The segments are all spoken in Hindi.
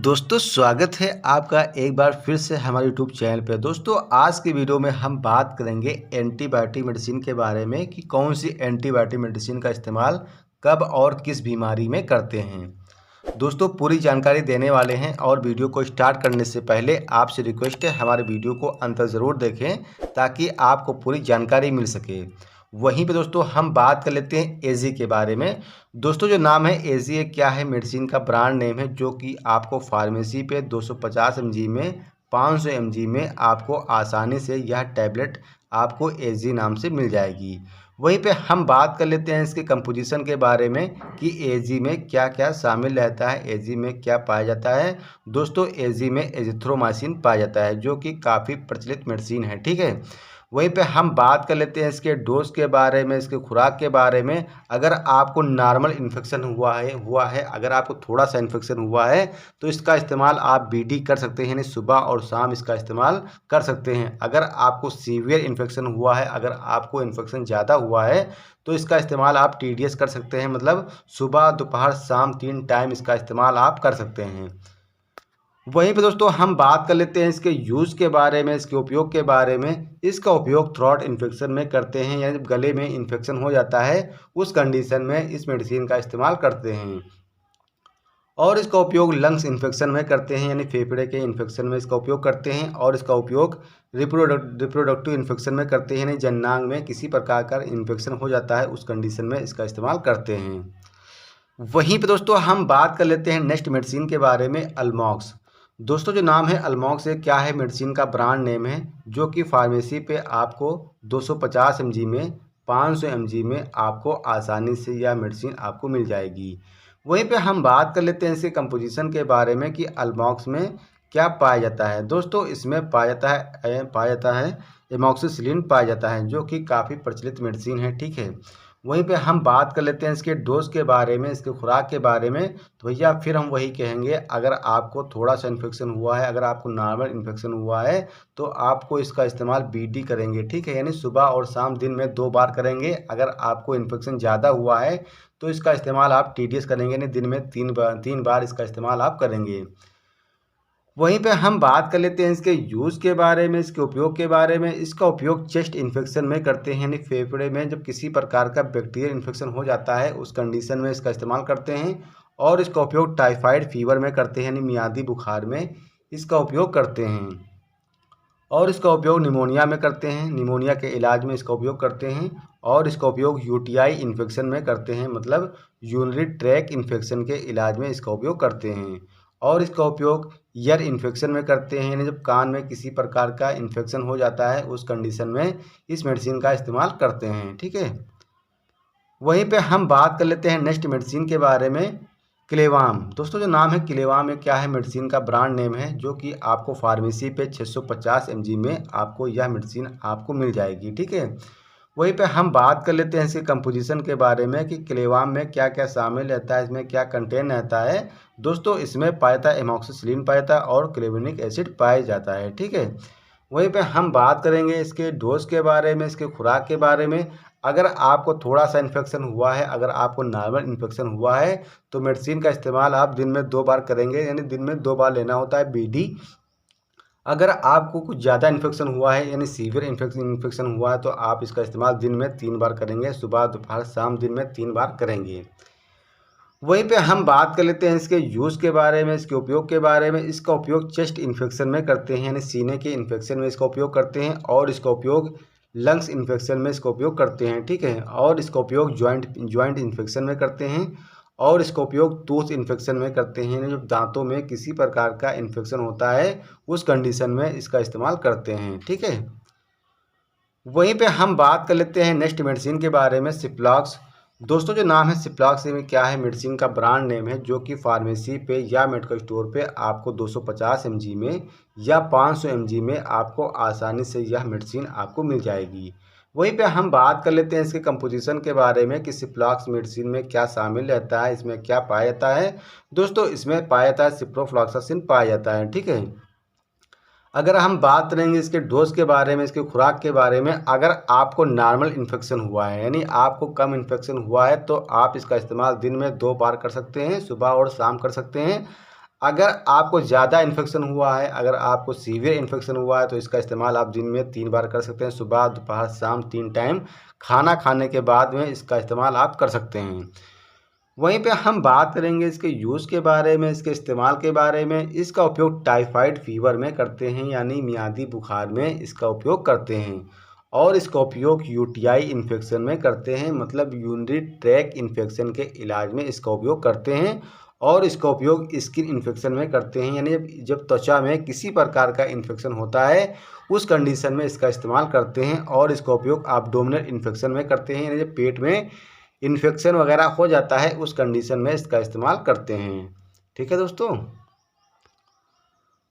दोस्तों स्वागत है आपका एक बार फिर से हमारे यूट्यूब चैनल पे। दोस्तों आज की वीडियो में हम बात करेंगे एंटीबायोटिक मेडिसिन के बारे में कि कौन सी एंटीबायोटिक मेडिसिन का इस्तेमाल कब और किस बीमारी में करते हैं। दोस्तों पूरी जानकारी देने वाले हैं और वीडियो को स्टार्ट करने से पहले आपसे रिक्वेस्ट है हमारे वीडियो को अंत तक ज़रूर देखें ताकि आपको पूरी जानकारी मिल सके। वहीं पे दोस्तों हम बात कर लेते हैं एजी के बारे में। दोस्तों जो नाम है एजी ये क्या है, मेडिसिन का ब्रांड नेम है जो कि आपको फार्मेसी पे 250 mg में 500 mg में आपको आसानी से यह टैबलेट आपको एजी नाम से मिल जाएगी। वहीं पे हम बात कर लेते हैं इसके कंपोजिशन के बारे में कि एजी में क्या क्या शामिल रहता है, एजी में क्या पाया जाता है। दोस्तों एजी में एजिथ्रोमाइसिन पाया जाता है जो कि काफ़ी प्रचलित मेडिसिन है, ठीक है। वहीं पे हम बात कर लेते हैं इसके डोज के बारे में, इसके खुराक के बारे में। अगर आपको नॉर्मल इन्फेक्शन हुआ है अगर आपको थोड़ा सा इन्फेक्शन हुआ है तो इसका इस्तेमाल आप बीडी कर सकते हैं, यानी सुबह और शाम इसका इस्तेमाल कर सकते हैं। अगर आपको सीवियर इन्फेक्शन हुआ है, अगर आपको इन्फेक्शन ज़्यादा हुआ है तो इसका इस्तेमाल आप टीडीएस कर सकते हैं, मतलब सुबह दोपहर शाम 3 टाइम इसका इस्तेमाल आप कर सकते हैं। वहीं पे दोस्तों हम बात कर लेते हैं इसके यूज़ के बारे में, इसके उपयोग के बारे में। इसका उपयोग थ्रोट इन्फेक्शन में करते हैं, यानी गले में इन्फेक्शन हो जाता है उस कंडीशन में इस मेडिसिन का इस्तेमाल करते हैं। और इसका उपयोग लंग्स इन्फेक्शन में करते हैं, यानी फेफड़े के इन्फेक्शन में इसका उपयोग करते हैं। और इसका उपयोग रिप्रोडक्टिव इन्फेक्शन में करते हैं, यानी जननांग में किसी प्रकार का इन्फेक्शन हो जाता है उस कंडीशन में इसका इस्तेमाल करते हैं। वहीं पे दोस्तों हम बात कर लेते हैं नेक्स्ट मेडिसिन के बारे में, अल्मॉक्स। दोस्तों जो नाम है अल्मॉक्स ये क्या है, मेडिसिन का ब्रांड नेम है जो कि फार्मेसी पे आपको 250 mg में 500 mg में आपको आसानी से यह मेडिसिन आपको मिल जाएगी। वहीं पे हम बात कर लेते हैं इसके कंपोजिशन के बारे में कि अल्मॉक्स में क्या पाया जाता है। दोस्तों इसमें पाया जाता है एमॉक्सिसिलिन पाया जाता है जो कि काफ़ी प्रचलित मेडिसिन है, ठीक है। वहीं पे हम बात कर लेते हैं इसके डोज के बारे में, इसके खुराक के बारे में। तो भैया फिर हम वही कहेंगे, अगर आपको थोड़ा सा इन्फेक्शन हुआ है, अगर आपको नॉर्मल इन्फेक्शन हुआ है तो आपको इसका इस्तेमाल बीडी करेंगे, ठीक है, यानी सुबह और शाम दिन में 2 बार करेंगे। अगर आपको इन्फेक्शन ज़्यादा हुआ है तो इसका इस्तेमाल आप टीडीएस करेंगे, यानी दिन में 3 बार इसका इस्तेमाल आप करेंगे। वहीं पे हम बात कर लेते हैं इसके यूज़ के बारे में, इसके उपयोग के बारे में। इसका उपयोग चेस्ट इन्फेक्शन में करते हैं, यानी फेफड़े में जब किसी प्रकार का बैक्टीरियल इन्फेक्शन हो जाता है उस कंडीशन में इसका इस्तेमाल करते हैं। और इसका उपयोग टाइफाइड फीवर में करते हैं, यानी मियादी बुखार में इसका उपयोग करते हैं। और इसका उपयोग निमोनिया में करते हैं, निमोनिया के इलाज में इसका उपयोग करते हैं। और इसका उपयोग यूटीआई इन्फेक्शन में करते हैं, मतलब यूरिनरी ट्रैक इन्फेक्शन के इलाज में इसका उपयोग करते हैं। और इसका उपयोग ईयर इन्फेक्शन में करते हैं, यानी जब कान में किसी प्रकार का इन्फेक्शन हो जाता है उस कंडीशन में इस मेडिसिन का इस्तेमाल करते हैं, ठीक है। वहीं पे हम बात कर लेते हैं नेक्स्ट मेडिसिन के बारे में, क्लेवाम। दोस्तों जो नाम है क्लेवाम ये क्या है, मेडिसिन का ब्रांड नेम है जो कि आपको फार्मेसी पे 650 mg में आपको यह मेडिसिन आपको मिल जाएगी, ठीक है। वहीं पे हम बात कर लेते हैं इसके कंपोजिशन के बारे में कि क्लेवाम में क्या क्या शामिल रहता है, इसमें क्या कंटेन रहता है। दोस्तों इसमें पाया जाता है एमॉक्सिसिलिन पाया जाता है और क्लेवेनिक एसिड पाया जाता है, ठीक है। वहीं पे हम बात करेंगे इसके डोज के बारे में, इसके खुराक के बारे में। अगर आपको थोड़ा सा इन्फेक्शन हुआ है, अगर आपको नॉर्मल इन्फेक्शन हुआ है तो मेडिसिन का इस्तेमाल आप दिन में 2 बार करेंगे, यानी दिन में 2 बार लेना होता है बीडी। अगर आपको कुछ ज़्यादा इन्फेक्शन हुआ है, यानी सीवियर इन्फेक्शन हुआ है तो आप इसका इस्तेमाल दिन में 3 बार करेंगे, सुबह दोपहर शाम दिन में 3 बार करेंगे। वहीं पे हम बात कर लेते हैं इसके यूज़ के बारे में, इसके उपयोग के बारे में। इसका उपयोग चेस्ट इन्फेक्शन में करते हैं, यानी सीने के इन्फेक्शन में इसका उपयोग करते हैं। और इसका उपयोग लंग्स इन्फेक्शन में इसका उपयोग करते हैं, ठीक है। और इसका उपयोग जॉइंट इन्फेक्शन में करते हैं। और इसका उपयोग टूथ इन्फेक्शन में करते हैं, यानी जब दांतों में किसी प्रकार का इन्फेक्शन होता है उस कंडीशन में इसका इस्तेमाल करते हैं, ठीक है। वहीं पे हम बात कर लेते हैं नेक्स्ट मेडिसिन के बारे में, सिप्लॉक्स। दोस्तों जो नाम है सिप्लॉक्स में क्या है, मेडिसिन का ब्रांड नेम है जो कि फार्मेसी पे या मेडिकल स्टोर पे आपको 250 mg में या 500 mg में आपको आसानी से यह मेडिसिन आपको मिल जाएगी। वहीं पे हम बात कर लेते हैं इसके कंपोजिशन के बारे में कि सिप्लॉक्स मेडिसिन में क्या शामिल रहता है, इसमें क्या पाया जाता है। दोस्तों इसमें पाया जाता है सिप्रोफ्लॉक्सासिन पाया जाता है, ठीक है। अगर हम बात करेंगे इसके डोज के बारे में, इसके खुराक के बारे में। अगर आपको नॉर्मल इन्फेक्शन हुआ है, यानी आपको कम इन्फेक्शन हुआ है तो आप इसका इस्तेमाल दिन में 2 बार कर सकते हैं, सुबह और शाम कर सकते हैं। अगर आपको ज़्यादा इन्फेक्शन हुआ है, अगर आपको सीवियर इन्फेक्शन हुआ है तो इसका इस्तेमाल आप दिन में 3 बार कर सकते हैं। सुबह, दोपहर, शाम 3 टाइम खाना खाने के बाद में इसका इस्तेमाल आप कर सकते हैं। वहीं पे हम बात करेंगे इसके यूज़ के बारे में, इसके इस्तेमाल के बारे में। इसका उपयोग टाइफाइड फीवर में करते हैं, यानी मियादी बुखार में इसका उपयोग करते हैं। और इसका उपयोग यूटीआई इन्फेक्शन में करते हैं, मतलब यूरिनरी ट्रैक इन्फेक्शन के इलाज में इसका उपयोग करते हैं। और इसका उपयोग स्किन इन्फेक्शन में करते हैं, यानी जब त्वचा में किसी प्रकार का इन्फेक्शन होता है उस कंडीशन में इसका इस्तेमाल करते हैं। और इसका उपयोग एब्डोमिनल इन्फेक्शन में करते हैं, यानी जब पेट में इन्फेक्शन वगैरह हो जाता है उस कंडीशन में इसका इस्तेमाल करते हैं। ठीक है दोस्तों,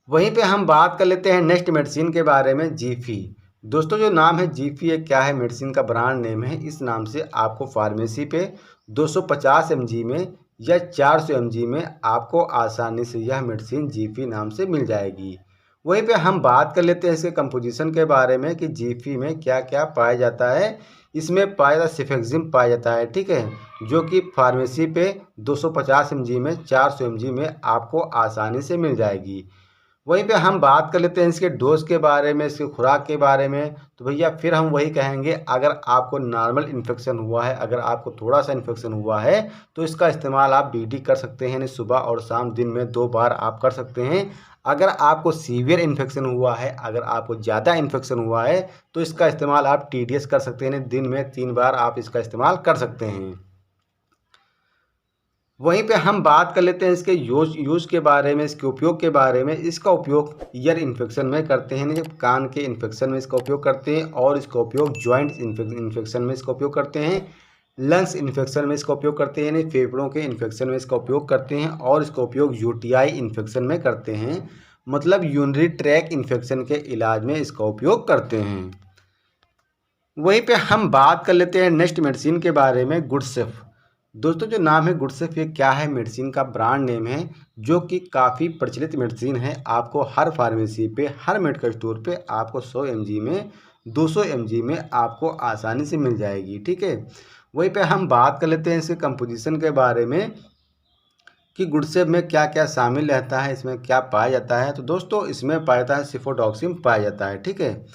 वहीं पे हम बात कर लेते हैं नेक्स्ट मेडिसिन के बारे में, जीफी। दोस्तों जो नाम है जीफी, क्या है, मेडिसिन का ब्रांड नेम है। इस नाम से आपको फार्मेसी पे 250 mg में या 400 mg में आपको आसानी से यह मेडिसिन जीफी नाम से मिल जाएगी। वहीं पे हम बात कर लेते हैं इसके कंपोजिशन के बारे में कि जीफी में क्या क्या पाया जाता है। इसमें पाया जाता सिफेक्जिम पाया जाता है, ठीक है, जो कि फार्मेसी पे 250 mg में 400 mg में आपको आसानी से मिल जाएगी। वहीं पे हम बात कर लेते हैं इसके डोज के बारे में, इसके खुराक के बारे में। तो भैया फिर हम वही कहेंगे, अगर आपको नॉर्मल इन्फेक्शन हुआ है, अगर आपको थोड़ा सा इन्फेक्शन हुआ है तो इसका इस्तेमाल आप बीडी कर सकते हैं, यानी सुबह और शाम दिन में 2 बार आप कर सकते हैं। अगर आपको सीवियर इन्फेक्शन हुआ है, अगर आपको ज़्यादा इन्फेक्शन हुआ है तो इसका इस्तेमाल आप टीडीएस कर सकते हैं, यानी दिन में 3 बार आप इसका इस्तेमाल कर सकते हैं। वहीं पे हम बात कर लेते हैं इसके यूज़ के बारे में, इसके उपयोग के बारे में। इसका उपयोग ईयर इन्फेक्शन में करते हैं, जब कान के इन्फेक्शन में इसका उपयोग करते हैं। और इसका उपयोग जॉइंट इन्फेक्शन में इसका उपयोग करते हैं। लंग्स इन्फेक्शन में इसका उपयोग करते हैं, यानी फेफड़ों के इन्फेक्शन में इसका उपयोग करते हैं। और इसका उपयोग यूटीआई इन्फेक्शन में करते हैं, मतलब यूरिनरी ट्रैक इन्फेक्शन के इलाज में इसका उपयोग करते हैं। वहीं पे हम बात कर लेते हैं नेक्स्ट मेडिसिन के बारे में, गुडसेफ। दोस्तों जो नाम है गुडसेफ, ये क्या है, मेडिसिन का ब्रांड नेम है, जो कि काफ़ी प्रचलित मेडिसिन है। आपको हर फार्मेसी पे, हर मेडिकल स्टोर पे आपको 100 mg में, 200 mg में आपको आसानी से मिल जाएगी। ठीक है, वहीं पे हम बात कर लेते हैं इसके कंपोजिशन के बारे में कि गुडसेफ में क्या क्या शामिल रहता है, इसमें क्या पाया जाता है। तो दोस्तों इसमें पाया जाता है सिफोडॉक्सिम पाया जाता है। ठीक है,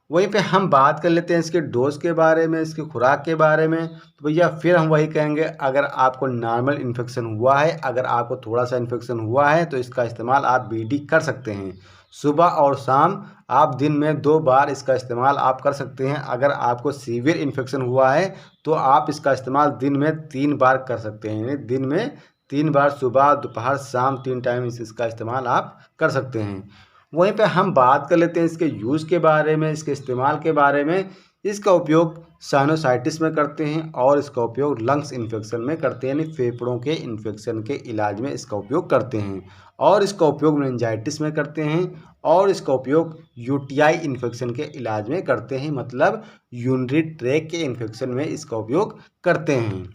वहीं पे हम बात कर लेते हैं इसके डोज के बारे में, इसकी खुराक के बारे में। तो भैया फिर हम वही कहेंगे, अगर आपको नॉर्मल इन्फेक्शन हुआ है, अगर आपको थोड़ा सा इन्फेक्शन हुआ है तो इसका इस्तेमाल आप बीडी कर सकते हैं। सुबह और शाम आप दिन में 2 बार इसका इस्तेमाल आप कर सकते हैं। अगर आपको सीवियर इन्फेक्शन हुआ है तो आप इसका इस्तेमाल दिन में 3 बार कर सकते हैं, यानी दिन में 3 बार, सुबह, दोपहर, शाम 3 टाइम इसका इस्तेमाल आप कर सकते हैं। वहीं पे हम बात कर लेते हैं इसके यूज़ के बारे में, इसके इस्तेमाल के बारे में। इसका उपयोग साइनोसाइटिस में करते हैं और इसका उपयोग लंग्स इन्फेक्शन में करते हैं, यानी फेफड़ों के इन्फेक्शन के इलाज में इसका उपयोग करते हैं। और इसका उपयोग मेनिंजाइटिस में करते हैं। और इसका उपयोग यूटीआई इन्फेक्शन के इलाज में करते हैं, मतलब यूरिनरी ट्रैक के इन्फेक्शन में इसका उपयोग करते हैं।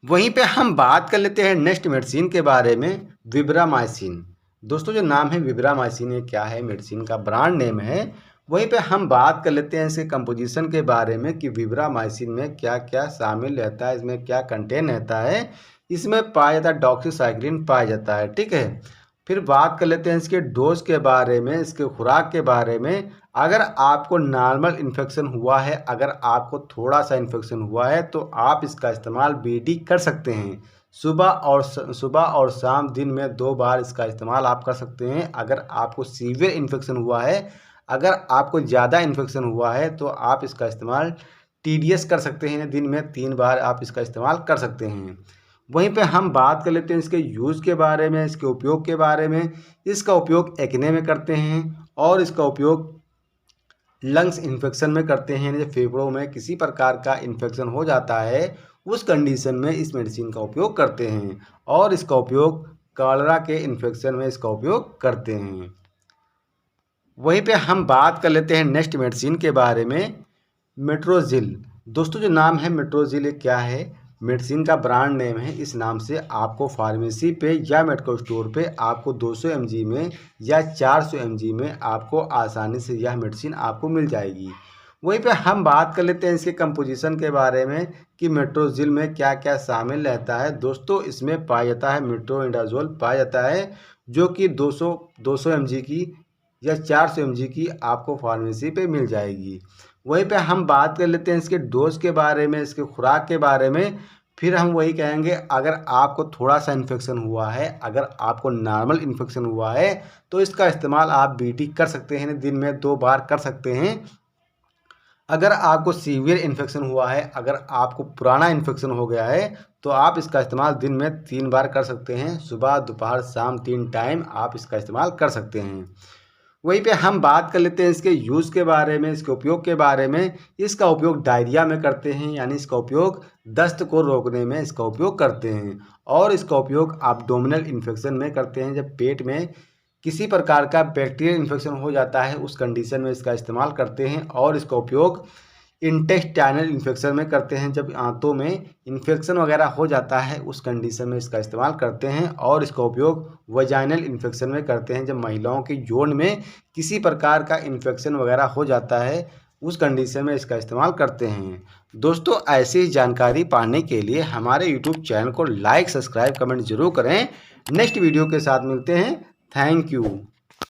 वहीं पे हम बात कर लेते हैं नेक्स्ट मेडिसिन के बारे में, विब्रामाइसिन। दोस्तों जो नाम है विब्रामाइसिन, ये क्या है, मेडिसिन का ब्रांड नेम है। वहीं पे हम बात कर लेते हैं इसके कंपोजिशन के बारे में कि विब्रामाइसिन में क्या क्या शामिल रहता है, इसमें क्या कंटेन रहता है। इसमें पाया जाता है डॉक्सीसाइक्लिन पाया जाता है। ठीक है, फिर बात कर लेते हैं इसके डोज के बारे में, इसके खुराक के बारे में। अगर आपको नॉर्मल इन्फेक्शन हुआ है, अगर आपको थोड़ा सा इन्फेक्शन हुआ है तो आप इसका इस्तेमाल बीडी कर सकते हैं। सुबह और शाम दिन में 2 बार इसका इस्तेमाल आप कर सकते हैं। अगर आपको सीवियर इन्फेक्शन हुआ है, अगर आपको ज़्यादा इन्फेक्शन हुआ है तो आप इसका इस्तेमाल टीडीएस कर सकते हैं, दिन में 3 बार आप इसका इस्तेमाल कर सकते हैं। वहीं पे हम बात कर लेते हैं इसके यूज़ के बारे में, इसके उपयोग के बारे में। इसका उपयोग एक्ने में करते हैं और इसका उपयोग लंग्स इन्फेक्शन में करते हैं, जब फेफड़ों में किसी प्रकार का इन्फेक्शन हो जाता है उस कंडीशन में इस मेडिसिन का उपयोग करते हैं। और इसका उपयोग कॉलरा के इन्फेक्शन में इसका उपयोग करते हैं। वहीं पे हम बात कर लेते हैं नेक्स्ट मेडिसिन के बारे में, मेट्रोजिल। दोस्तों जो नाम है मेट्रोजिल, ये क्या है, मेडिसिन का ब्रांड नेम है। इस नाम से आपको फार्मेसी पे या मेडिकल स्टोर पे आपको 200 mg में या 400 mg में आपको आसानी से यह मेडिसिन आपको मिल जाएगी। वहीं पे हम बात कर लेते हैं इसके कंपोजिशन के बारे में कि मेट्रोजिल में क्या क्या शामिल रहता है। दोस्तों इसमें पाया जाता है मेट्रोइडाजोल पाया जाता है, जो कि 200 mg की या 400 mg की आपको फार्मेसी पे मिल जाएगी। वहीं पे हम बात कर लेते हैं इसके डोज के बारे में, इसके खुराक के बारे में। फिर हम वही कहेंगे, अगर आपको थोड़ा सा इन्फेक्शन हुआ है, अगर आपको नॉर्मल इन्फेक्शन हुआ है, तो इसका इस्तेमाल आप बीटी कर सकते हैं, दिन में 2 बार कर सकते हैं। अगर आपको सीवियर इन्फेक्शन हुआ है, अगर आपको पुराना इन्फेक्शन हो गया है, तो आप इसका इस्तेमाल दिन में 3 बार कर सकते हैं। सुबह, दोपहर, शाम 3 टाइम आप इसका इस्तेमाल कर सकते हैं। वहीं पे हम बात कर लेते हैं इसके यूज़ के बारे में, इसके उपयोग के बारे में। इसका उपयोग डायरिया में करते हैं, यानी इसका उपयोग दस्त को रोकने में इसका उपयोग करते हैं। और इसका उपयोग एब्डोमिनल इन्फेक्शन में करते हैं, जब पेट में किसी प्रकार का बैक्टीरियल इन्फेक्शन हो जाता है उस कंडीशन में इसका इस्तेमाल करते हैं। और इसका उपयोग इंटेस्टाइनल इन्फेक्शन में करते हैं, जब आंतों में इन्फेक्शन वगैरह हो जाता है उस कंडीशन में इसका इस्तेमाल करते हैं। और इसका उपयोग वजाइनल इन्फेक्शन में करते हैं, जब महिलाओं की यौन में किसी प्रकार का इन्फेक्शन वगैरह हो जाता है उस कंडीशन में इसका इस्तेमाल करते हैं। दोस्तों ऐसी ही जानकारी पाने के लिए हमारे यूट्यूब चैनल को लाइक, सब्सक्राइब, कमेंट जरूर करें। नेक्स्ट वीडियो के साथ मिलते हैं। Thank you.